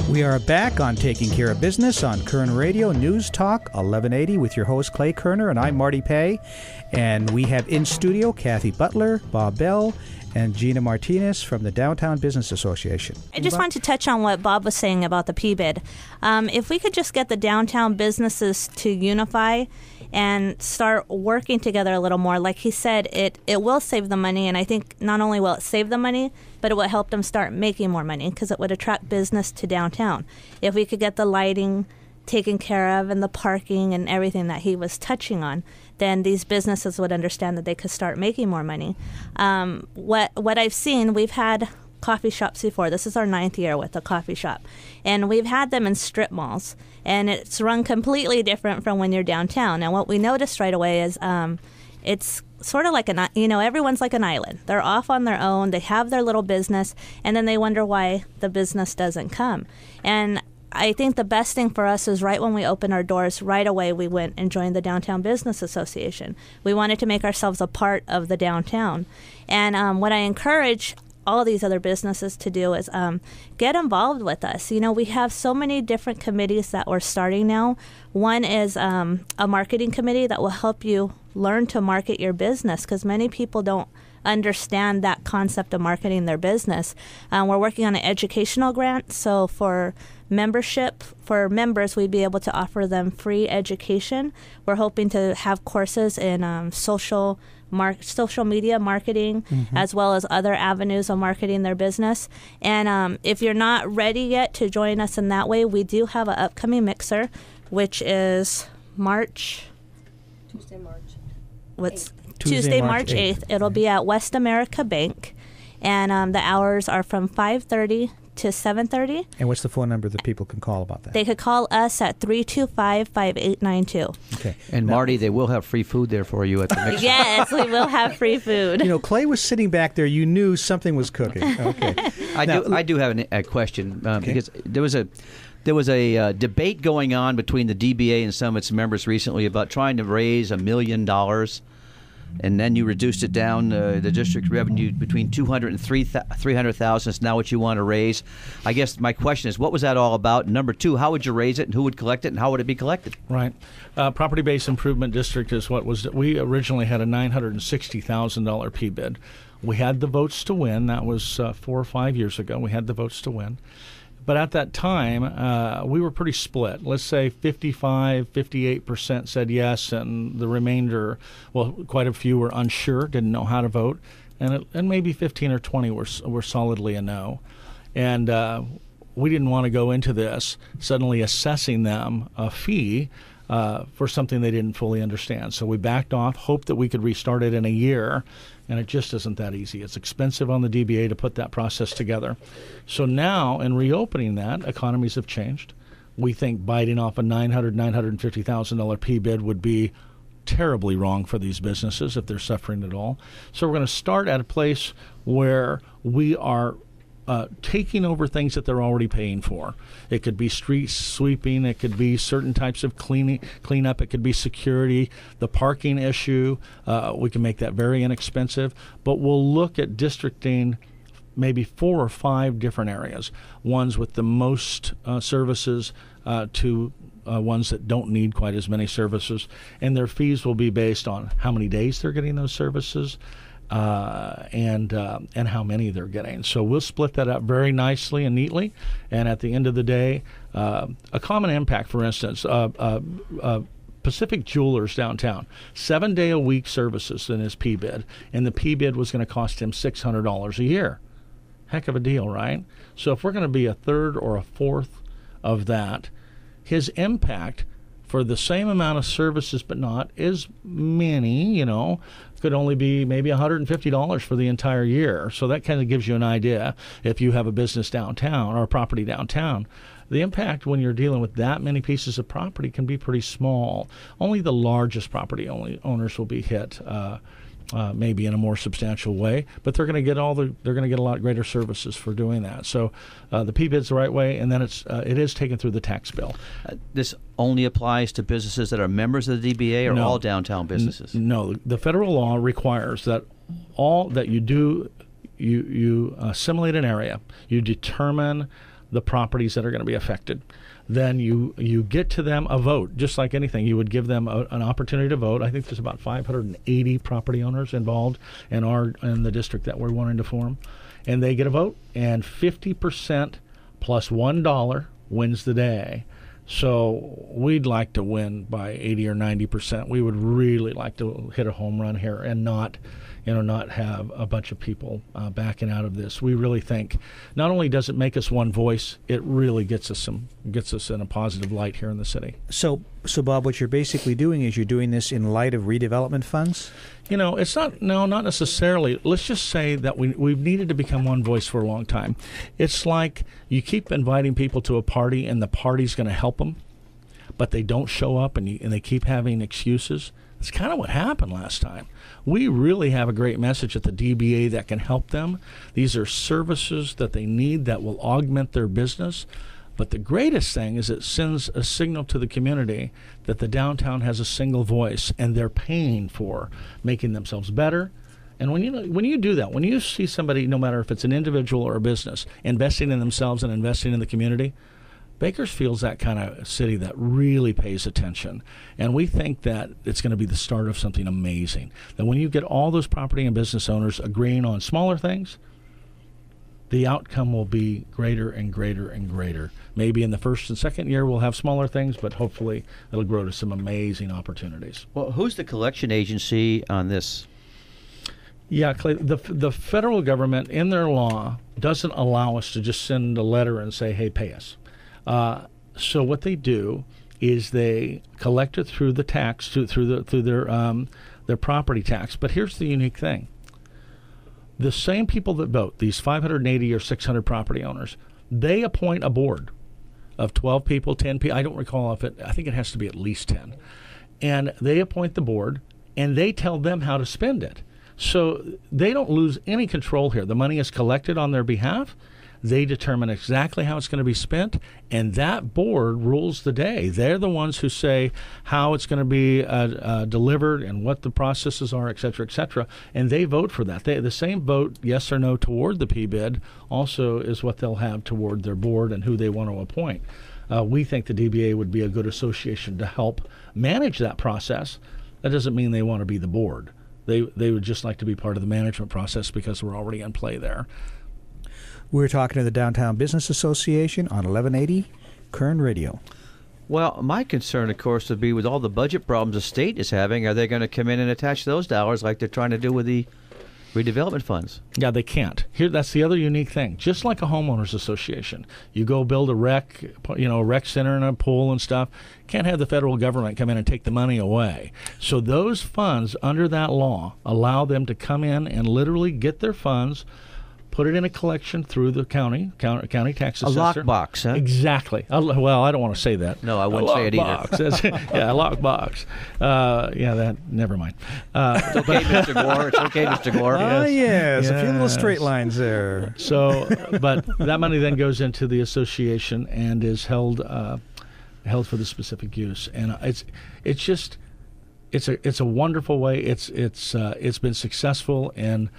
We are back on Taking Care of Business on Kern Radio Newstalk 1180 with your host Clay Kerner, and I'm Marty Pay. And we have in studio Kathy Butler, Bob Bell, and Gina Martinez from the Downtown Business Association. I just want to touch on what Bob was saying about the PBID. If we could just get the downtown businesses to unify and start working together a little more, like he said, it will save them money, and I think not only will it save them money, but it will help them start making more money because it would attract business to downtown. If we could get the lighting taken care of and the parking and everything that he was touching on, then these businesses would understand that they could start making more money. What I've seen, we've had coffee shops before. This is our 9th year with a coffee shop. And we've had them in strip malls. And it's run completely different from when you're downtown. And what we noticed right away is it's sort of like everyone's like an island. They're off on their own. They have their little business. And then they wonder why the business doesn't come. And I think the best thing for us is right when we opened our doors, right away we went and joined the Downtown Business Association. We wanted to make ourselves a part of the downtown. And what I encourage all these other businesses to do is get involved with us. We have so many different committees that we're starting now. One is a marketing committee that will help you learn to market your business because many people don't understand that concept of marketing their business. We're working on an educational grant, so for members, we'd be able to offer them free education. We're hoping to have courses in social media marketing, as well as other avenues of marketing their business. And if you're not ready yet to join us in that way, we do have an upcoming mixer, which is Tuesday, March 8th. It'll be at West America Bank, and the hours are from 5:30 to 7:30. And what's the phone number that people can call about that? They could call us at 325-5892. Okay. And Marty, they will have free food there for you at the mixer. Yes, we will have free food. Clay was sitting back there. You knew something was cooking. Okay. I do have a question because there was a debate going on between the DBA and some of its members recently about trying to raise $1 million. And then you reduced it down, the district revenue between $200,000 and $300,000 is now what you want to raise. I guess my question is, what was that all about? And number two, how would you raise it, and who would collect it, and how would it be collected? Right. Property-based improvement district is what was. We originally had a $960,000 PBID. We had the votes to win. That was 4 or 5 years ago. We had the votes to win. But at that time, we were pretty split. Let's say 58% said yes, and the remainder, well, quite a few were unsure, didn't know how to vote, and maybe 15 or 20 were solidly a no. And we didn't want to go into this suddenly assessing them a fee for something they didn't fully understand. So we backed off, hoped that we could restart it in a year, and it just isn't that easy. It's expensive on the DBA to put that process together. So now, in reopening that, economies have changed. We think biting off a $950,000 PBID would be terribly wrong for these businesses if they're suffering at all. So we're going to start at a place where we are taking over things that they're already paying for. It could be street sweeping, it could be certain types of cleanup, it could be security, the parking issue. We can make that very inexpensive, but we'll look at districting maybe 4 or 5 different areas, ones with the most services to ones that don't need quite as many services, and their fees will be based on how many days they're getting those services, and how many they're getting. So we'll split that up very nicely and neatly. And at the end of the day, a common impact, for instance, Pacific Jewelers downtown, 7-day-a-week services in his PBID, and the PBID was going to cost him $600 a year. Heck of a deal, right? So if we're going to be a third or a fourth of that, his impact for the same amount of services but not as many, could only be maybe $150 for the entire year. So that kind of gives you an idea if you have a business downtown or a property downtown. The impact when you're dealing with that many pieces of property can be pretty small. Only the largest property owners will be hit, maybe in a more substantial way, but they're going to get a lot greater services for doing that. So the PBID's the right way, and then it is taken through the tax bill. This only applies to businesses that are members of the DBA, or all downtown businesses? No, the federal law requires that all that you do, you assimilate an area, you determine the properties that are going to be affected. Then you get to them a vote, just like anything. You would give them an opportunity to vote. I think there's about 580 property owners involved in the district that we're wanting to form. And they get a vote, and 50% plus $1 wins the day. So we'd like to win by 80 or 90%. We would really like to hit a home run here and not have a bunch of people backing out of this. We really think not only does it make us one voice, it really gets us in a positive light here in the city. So Bob, what you're basically doing is you're doing this in light of redevelopment funds? It's not necessarily. Let's just say that we've needed to become one voice for a long time. It's like you keep inviting people to a party and the party's going to help them, but they don't show up and they keep having excuses. That's kind of what happened last time. We really have a great message at the DBA that can help them. These are services that they need that will augment their business. But the greatest thing is it sends a signal to the community that the downtown has a single voice and they're paying for making themselves better. And when you do that, when you see somebody, no matter if it's an individual or a business, investing in themselves and investing in the community, Bakersfield's that kind of city that really pays attention. And we think that it's going to be the start of something amazing. That when you get all those property and business owners agreeing on smaller things, the outcome will be greater and greater and greater. Maybe in the first and second year we'll have smaller things, but hopefully it'll grow to some amazing opportunities. Well, who's the collection agency on this? Yeah, Clay, the federal government, in their law, doesn't allow us to just send a letter and say, hey, pay us. So what they do is they collect it through the tax, through their property tax. But here's the unique thing. The same people that vote, these 580 or 600 property owners, they appoint a board of 12 people, 10 people. I don't recall I think it has to be at least 10. And they appoint the board, and they tell them how to spend it. So they don't lose any control here. The money is collected on their behalf. They determine exactly how it's going to be spent, and that board rules the day. They're the ones who say how it's going to be delivered and what the processes are, et cetera, and they vote for that. The same vote, yes or no, toward the P-bid also is what they'll have toward their board and who they want to appoint. We think the DBA would be a good association to help manage that process. That doesn't mean they want to be the board. They would just like to be part of the management process because we're already in play there. We're talking to the Downtown Business Association on 1180 Kern Radio. Well, my concern, of course, would be with all the budget problems the state is having, are they going to come in and attach those dollars like they're trying to do with the redevelopment funds? Yeah, they can't. That's the other unique thing. Just like a homeowners association, you go build a rec center and a pool and stuff. Can't have the federal government come in and take the money away. So those funds under that law allow them to come in and literally get their funds, put it in a collection through the county tax assessor. A lockbox, huh? Exactly. Well, I don't want to say that. No, I wouldn't say it either. Yeah, a lockbox. Never mind. It's okay, Mr. Gore. It's okay, Mr. Gore. Oh, yes. A few little straight lines there. So, but that money then goes into the association and is held for the specific use. And it's a wonderful way. It's been successful in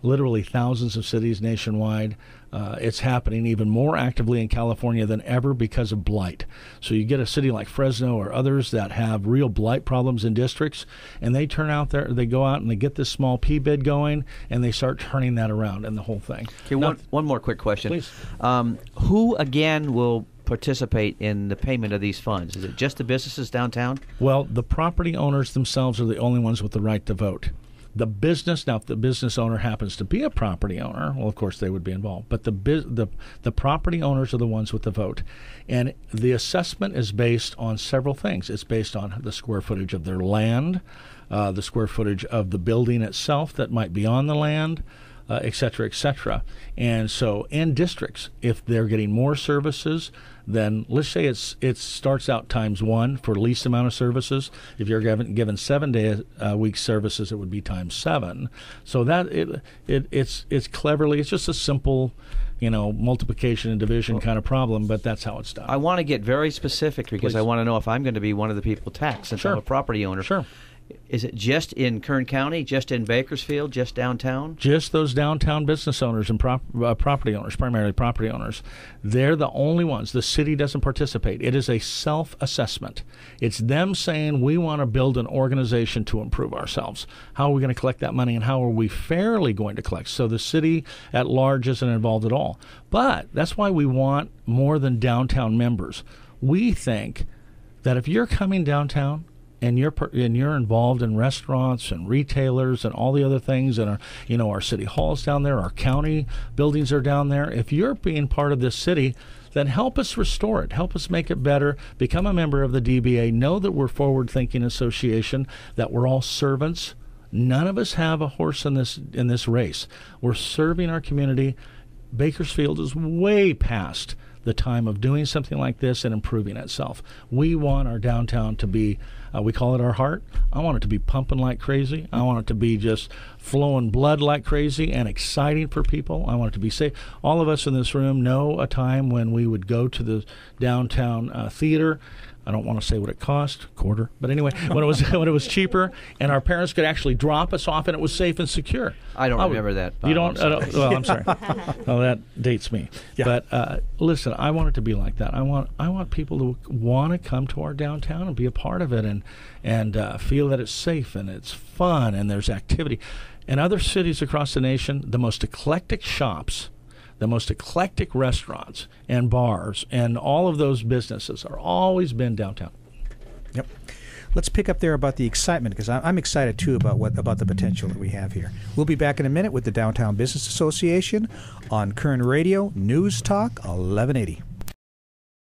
literally thousands of cities nationwide. It's happening even more actively in California than ever because of blight. So you get a city like Fresno or others that have real blight problems in districts, and they go out and they get this small P-bid going, and they start turning that around and the whole thing. Okay, one more quick question. Please. Who, again, will participate in the payment of these funds? Is it just the businesses downtown? Well, the property owners themselves are the only ones with the right to vote. The business, now if the business owner happens to be a property owner, well, of course they would be involved. But the property owners are the ones with the vote. And the assessment is based on several things. It's based on the square footage of their land, the square footage of the building itself that might be on the land, et cetera, et cetera. And so in districts, if they're getting more services, then let's say it starts out times 1 for least amount of services. If you're given 7 day week services, it would be times 7. So that it's cleverly, it's just a simple, multiplication and division kind of problem, but that's how it's done. I want to get very specific because Please. I want to know if I'm going to be one of the people taxed since Sure. I'm a property owner. Sure. Is it just in Kern County, just in Bakersfield, just downtown? Just those downtown business owners and property owners, primarily property owners. They're the only ones. The city doesn't participate. It is a self-assessment. It's them saying, we want to build an organization to improve ourselves. How are we going to collect that money, and how are we fairly going to collect? So the city at large isn't involved at all. But that's why we want more than downtown members. We think that if you're coming downtown, and you're involved in restaurants and retailers and all the other things, and our city hall's down there, our county buildings are down there. If you're being part of this city, then help us restore it. Help us make it better. Become a member of the DBA. Know that we're forward-thinking association, that we're all servants. None of us have a horse in this race. We're serving our community. Bakersfield is way past the time of doing something like this and improving itself. We want our downtown to be, we call it our heart. I want it to be pumping like crazy. I want it to be just flowing blood like crazy and exciting for people. I want it to be safe. All of us in this room know a time when we would go to the downtown theater. I don't want to say what it cost, $quarter, but anyway, when it was cheaper, and our parents could actually drop us off, and it was safe and secure. I don't remember that. Bob. You don't? Well, I'm sorry. Well, that dates me. Yeah. But listen, I want it to be like that. I want people to want to come to our downtown and be a part of it, and feel that it's safe and it's fun and there's activity. In other cities across the nation, the most eclectic shops, the most eclectic restaurants and bars and all of those businesses are always been downtown. Yep. Let's pick up there about the excitement, because I'm excited too about the potential that we have here. We'll be back in a minute with the Downtown Business Association on Kern Radio Newstalk 1180.